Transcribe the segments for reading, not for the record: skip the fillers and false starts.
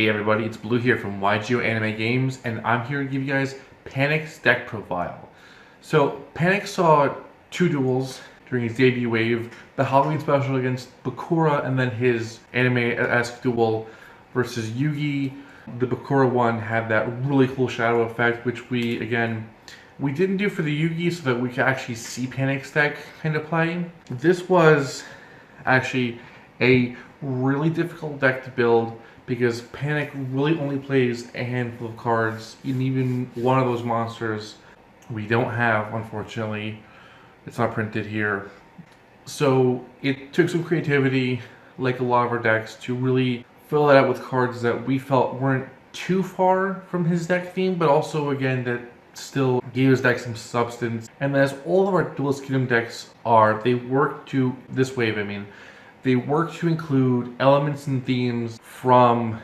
Hey everybody, it's Blue here from YGO Anime Games, and I'm here to give you guys Panik's deck profile. So, Panik saw 2 duels during his debut wave, the Halloween special against Bakura, and then his anime-esque duel versus Yugi. The Bakura one had that really cool shadow effect, which we didn't do for the Yugi so that we could actually see Panik's deck kind of play. This was actually a really difficult deck to build because Panik really only plays a handful of cards, and even one of those monsters we don't have, unfortunately. It's not printed here. So it took some creativity, like a lot of our decks, to really fill it out with cards that we felt weren't too far from his deck theme, but also, again, that still gave his deck some substance. And as all of our Duelist Kingdom decks are, they work to, this wave I mean, they work to include elements and themes from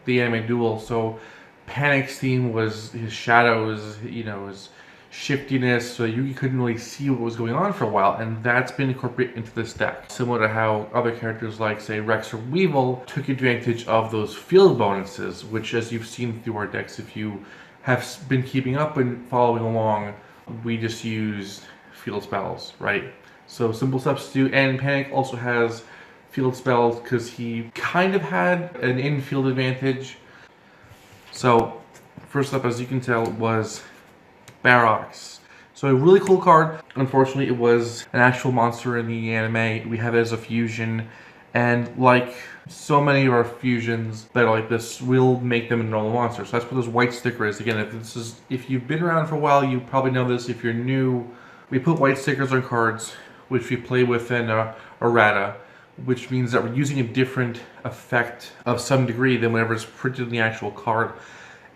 the anime duel. So Panik's theme was his shadows, his shiftiness, so Yugi couldn't really see what was going on for a while, and that's been incorporated into this deck. Similar to how other characters like, say, Rex or Weevil took advantage of those field bonuses, which, as you've seen through our decks, if you have been keeping up and following along, we just used field spells, right? So simple substitute, and Panik also has field spells because he kind of had an infield advantage. So first up, as you can tell, was Barox. So a really cool card. Unfortunately, it was an actual monster in the anime. We have it as a fusion, and like so many of our fusions that are like this, we'll make them a normal monster. So that's what this white sticker is. Again, if you've been around for a while, you probably know this. If you're new, we put white stickers on cards, which we play within a errata, which means that we're using a different effect of some degree than whatever is printed in the actual card.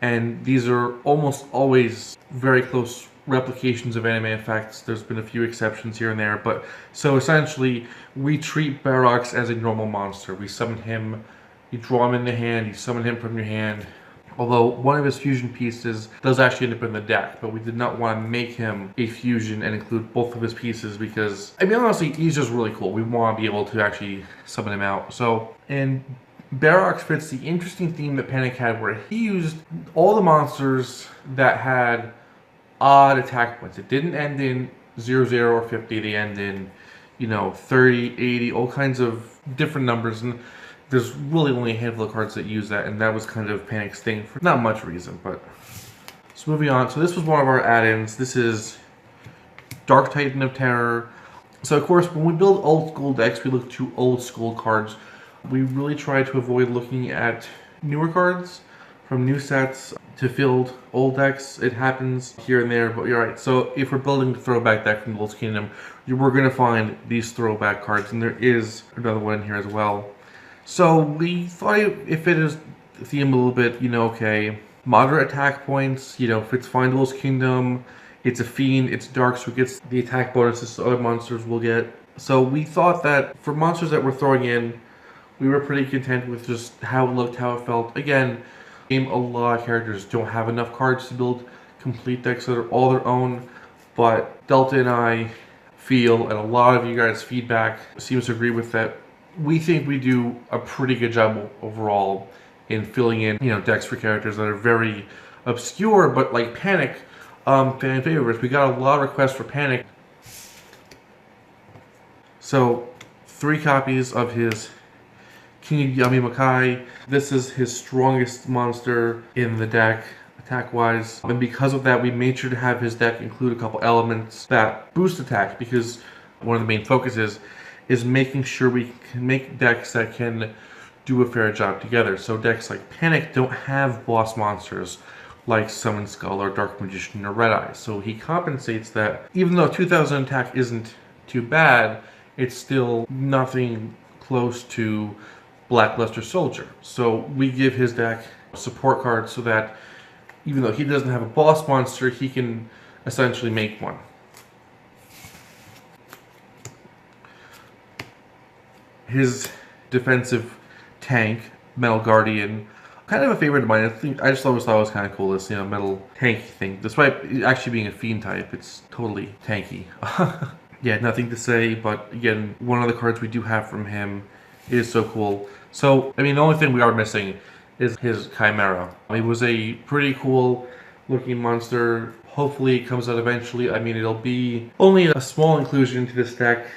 And these are almost always very close replications of anime effects. There's been a few exceptions here and there, but so essentially we treat Barox as a normal monster. We summon him, you draw him in the hand, you summon him from your hand. Although one of his fusion pieces does actually end up in the deck, but we did not want to make him a fusion and include both of his pieces because, I mean, honestly, he's just really cool. We want to be able to actually summon him out. So, and Barox fits the interesting theme that Panik had, where he used all the monsters that had odd attack points. It didn't end in 0, or 50. They end in, 30, 80, all kinds of different numbers. And there's really only a handful of cards that use that, and that was kind of Panik's thing for not much reason, but... So moving on, so this was one of our add-ins. This is Dark Titan of Terror. So of course, when we build old school decks, we look to old school cards. We really try to avoid looking at newer cards from new sets to field old decks. It happens here and there, but you're right. So if we're building a throwback deck from Duelist Kingdom, we're going to find these throwback cards, and there is another one in here as well. So we thought it fit his theme a little bit, okay, moderate attack points, fits fine Duelist Kingdom, it's a fiend, it's dark, so it gets the attack bonuses other monsters will get. So we thought that for monsters that we're throwing in, we were pretty content with just how it looked, how it felt. Again, a lot of characters don't have enough cards to build complete decks that are all their own, but Delta and I feel, and a lot of you guys' feedback seems to agree with that, we think we do a pretty good job overall in filling in, decks for characters that are very obscure, but like Panik, fan favorites. We got a lot of requests for Panik. So, 3 copies of his King of Yami Makai. This is his strongest monster in the deck, attack-wise. And because of that, we made sure to have his deck include a couple elements that boost attack, because one of the main focuses is making sure we can make decks that can do a fair job together. So decks like Panik don't have boss monsters like Summon Skull or Dark Magician or Red Eye. So he compensates that. Even though 2000 attack isn't too bad, it's still nothing close to Blackluster Soldier. So we give his deck support cards so that even though he doesn't have a boss monster, he can essentially make one. His defensive tank, Metal Guardian, kind of a favorite of mine. I just always thought it was kind of cool, this metal tanky thing. Despite it actually being a fiend type, it's totally tanky. Yeah, nothing to say, but again, one of the cards we do have from him is so cool. So, I mean, the only thing we are missing is his Chimera. It was a pretty cool looking monster. Hopefully it comes out eventually. I mean, it'll be only a small inclusion to this deck,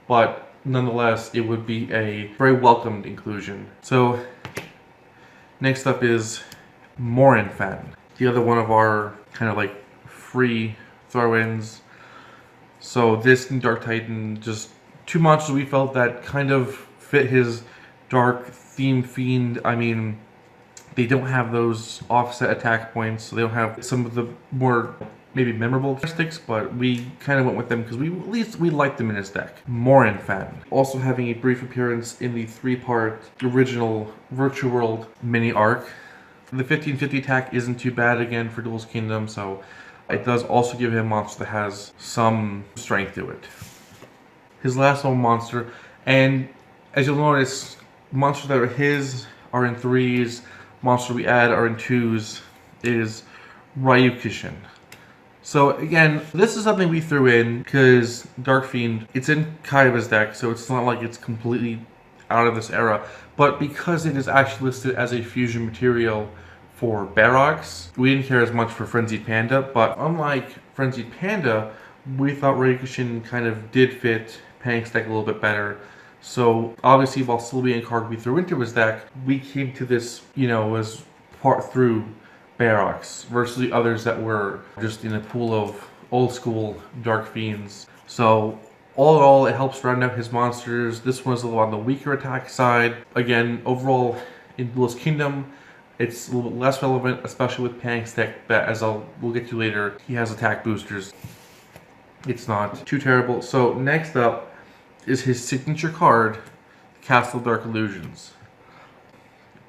but nonetheless, it would be a very welcomed inclusion. So next up is Morinfen, the other one of our kind of like free throw-ins. So this and Dark Titan, just two monsters we felt that kind of fit his dark theme fiend. I mean, they don't have those offset attack points, so they don't have some of the more maybe memorable characteristics, but we kind of went with them because at least we liked them in his deck. Morinfen, also having a brief appearance in the 3-part original Virtual World mini arc. The 1550 attack isn't too bad again for Duelist Kingdom, so it does also give him a monster that has some strength to it. His last known monster, and as you'll notice, monsters that are his are in 3s, monsters we add are in 2s, is Ryukishin. So again, this is something we threw in because Dark Fiend, it's in Kaiba's deck, so it's not like it's completely out of this era, but because it is actually listed as a fusion material for Barox, we didn't care as much for Frenzied Panda, but unlike Frenzied Panda, we thought Ryukishin kind of did fit Panik's deck a little bit better. So obviously, while still being a card we threw into his deck, we came to this, as part through Barox versus the others that were just in a pool of old school Dark Fiends. So all in all, it helps round out his monsters. This one's a little on the weaker attack side. Again, overall, in Duelist Kingdom, it's a little bit less relevant, especially with Panik's deck, but as we'll get to later, he has attack boosters. It's not too terrible. So next up is his signature card, Castle of Dark Illusions.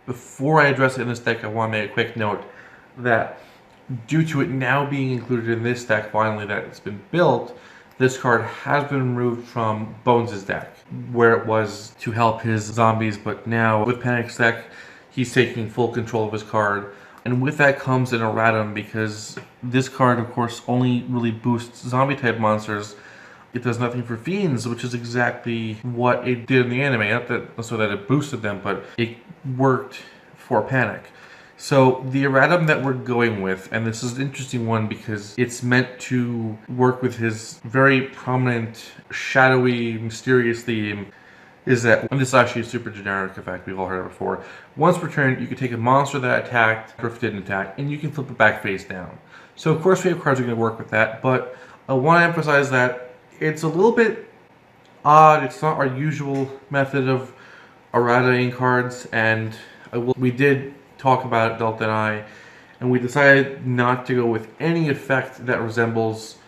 Before I address it in this deck, I want to make a quick note that due to it now being included in this deck, finally that it's been built, this card has been removed from Bones' deck, where it was to help his zombies, but now with Panik's deck, he's taking full control of his card. And with that comes an erratum, because this card, of course, only really boosts zombie-type monsters. It does nothing for fiends, which is exactly what it did in the anime. Not that so that it boosted them, but it worked for Panik. So the erratum that we're going with, and this is an interesting one because it's meant to work with his very prominent, shadowy, mysterious theme, is that, and this is actually a super generic effect, we've all heard it before. Once per turn, you can take a monster that attacked, or if it didn't attack, and you can flip it back face down. So of course we have cards that are going to work with that, but I want to emphasize that it's a little bit odd. It's not our usual method of errataing cards, and we did talk about it, Delta and I, and we decided not to go with any effect that resembles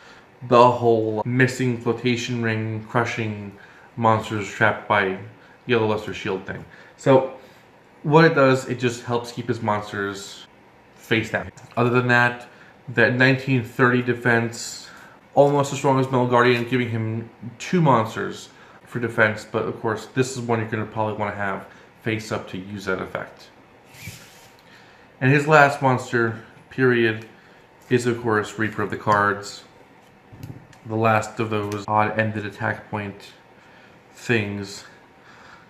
the whole missing flotation ring, crushing monsters trapped by Yellow Luster Shield thing. So what it does, it just helps keep his monsters face down. Other than that, that 1930 defense, almost as strong as Metal Guardian, giving him 2 monsters for defense, but of course this is one you're going to probably want to have face up to use that effect. And his last monster, period, is of course Reaper of the Cards. The last of those odd-ended attack point things.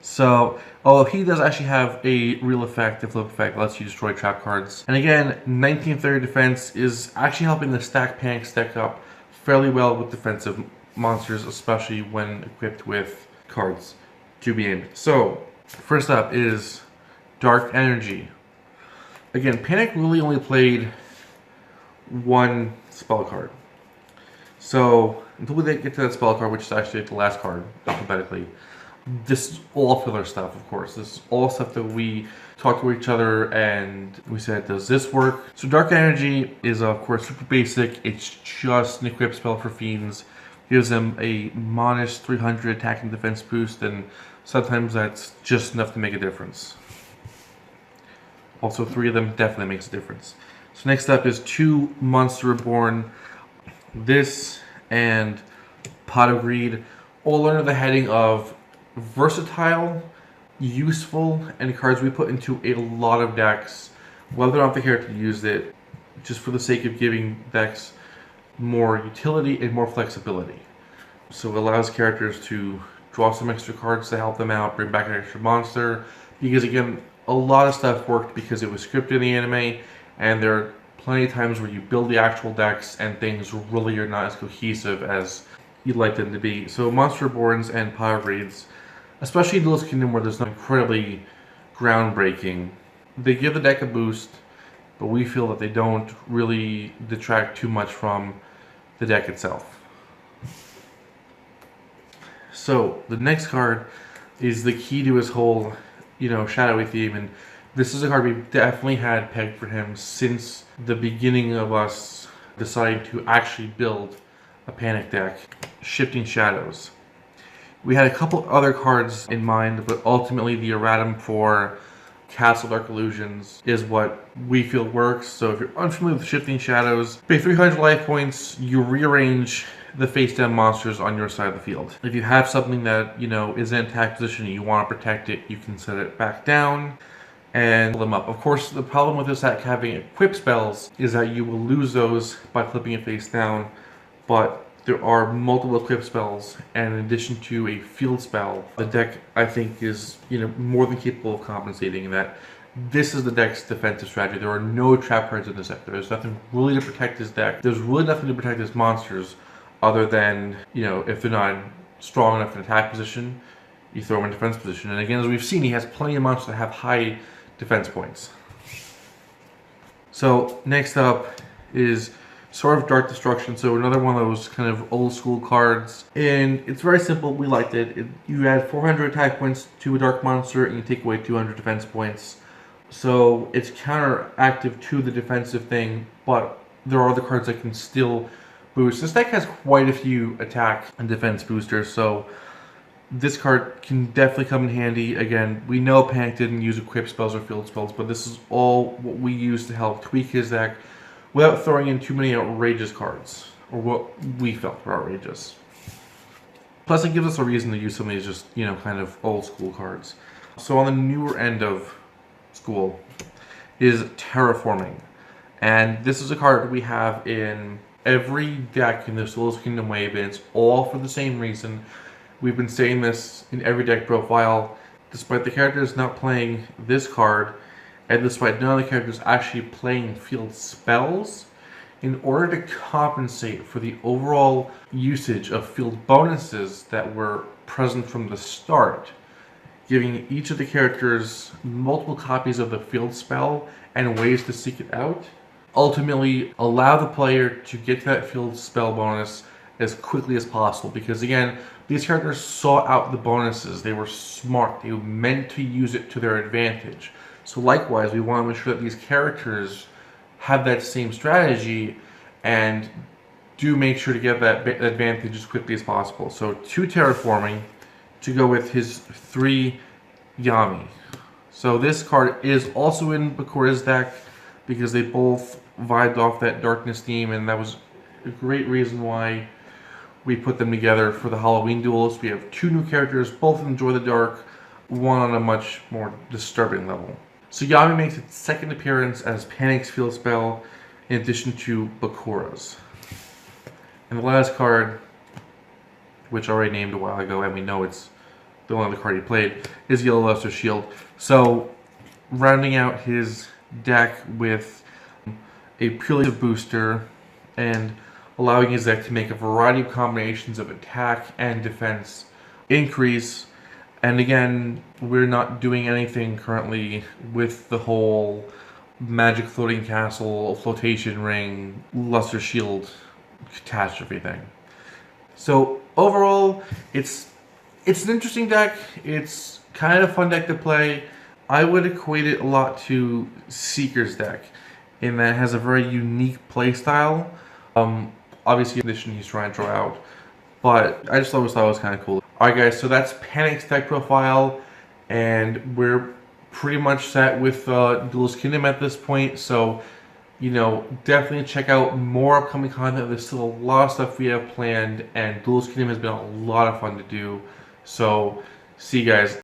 So, although he does actually have a real effect, the flip effect lets you destroy trap cards. And again, 1930 defense is actually helping the stack Panik stack up fairly well with defensive monsters, especially when equipped with cards to be aimed. So, first up is Dark Energy. Again, Panik really only played 1 spell card. So, until we get to that spell card, which is actually the last card, alphabetically, this is all filler stuff, of course. This is all stuff that we talked to each other and we said, does this work? So Dark Energy is, of course, super basic. It's just an equip spell for fiends. Gives them a minus 300 attack and defense boost, and sometimes that's just enough to make a difference. Also, 3 of them definitely makes a difference. So next up is 2 Monster Reborn. This and Pot of Greed, all under the heading of versatile, useful, and cards we put into a lot of decks, whether or not the character used it, just for the sake of giving decks more utility and more flexibility. So it allows characters to draw some extra cards to help them out, bring back an extra monster, because again, a lot of stuff worked because it was scripted in the anime, and there are plenty of times where you build the actual decks and things really are not as cohesive as you'd like them to be. So Monster Reborns and Power Grades, especially in Duelist Kingdom where there's not incredibly groundbreaking, they give the deck a boost, but we feel that they don't really detract too much from the deck itself. So the next card is the key to his whole, shadowy theme, and this is a card we've definitely had pegged for him since the beginning of us deciding to actually build a Panik deck, Shifting Shadows. We had a couple other cards in mind, but ultimately the erratum for Castle Dark Illusions is what we feel works. So if you're unfamiliar with Shifting Shadows, pay 300 life points, you rearrange the face down monsters on your side of the field. If you have something that, is in attack position and you want to protect it, you can set it back down and pull them up. Of course, the problem with this deck having equip spells is that you will lose those by flipping it face down, but there are multiple equip spells, and in addition to a field spell, the deck, I think, is more than capable of compensating in that this is the deck's defensive strategy. There are no trap cards in this deck. There's nothing really to protect this deck. There's really nothing to protect his monsters other than, if they're not strong enough in attack position, you throw them in defense position. And again, as we've seen, he has plenty of monsters that have high defense points. So next up is Sword of Dark Destruction, so another one of those kind of old school cards, and it's very simple. We liked it. You add 400 attack points to a dark monster and you take away 200 defense points, so it's counteractive to the defensive thing, but there are other cards that can still boost. This deck has quite a few attack and defense boosters, so this card can definitely come in handy. Again, we know Panik didn't use equip spells or field spells, but this is all what we use to help tweak his deck without throwing in too many outrageous cards, or what we felt were outrageous. Plus, it gives us a reason to use some of these just, kind of old school cards. So on the newer end of school is Terraforming. And this is a card we have in every deck in the Duelist Kingdom wave, and it's all for the same reason. We've been saying this in every deck profile. Despite the characters not playing this card, and despite none of the characters actually playing field spells, in order to compensate for the overall usage of field bonuses that were present from the start, giving each of the characters multiple copies of the field spell and ways to seek it out, ultimately allow the player to get to that field spell bonus as quickly as possible. Because again, these characters sought out the bonuses. They were smart. They meant to use it to their advantage. So likewise, we want to make sure that these characters have that same strategy and do make sure to get that advantage as quickly as possible. So 2 Terraforming to go with his 3 Yami. So this card is also in Bakura's deck because they both vibed off that darkness theme, and that was a great reason why we put them together for the Halloween duels. We have 2 new characters, both enjoy the dark, one on a much more disturbing level. So Yami makes its second appearance as Panik's field spell in addition to Bakura's. And the last card, which I already named a while ago, and we know it's the only other card he played, is Yellow Luster Shield. So rounding out his deck with a purely booster and allowing his deck to make a variety of combinations of attack and defense increase. And again, we're not doing anything currently with the whole magic floating castle, flotation ring, luster shield catastrophe thing. So overall, it's an interesting deck. It's kind of a fun deck to play. I would equate it a lot to Seeker's deck in that it has a very unique play style. Obviously, the condition he's trying to draw out, but I just always thought it was kind of cool. Alright guys, so that's Panik's deck profile, and we're pretty much set with Duelist Kingdom at this point, so definitely check out more upcoming content. There's still a lot of stuff we have planned, and Duelist Kingdom has been a lot of fun to do, so see you guys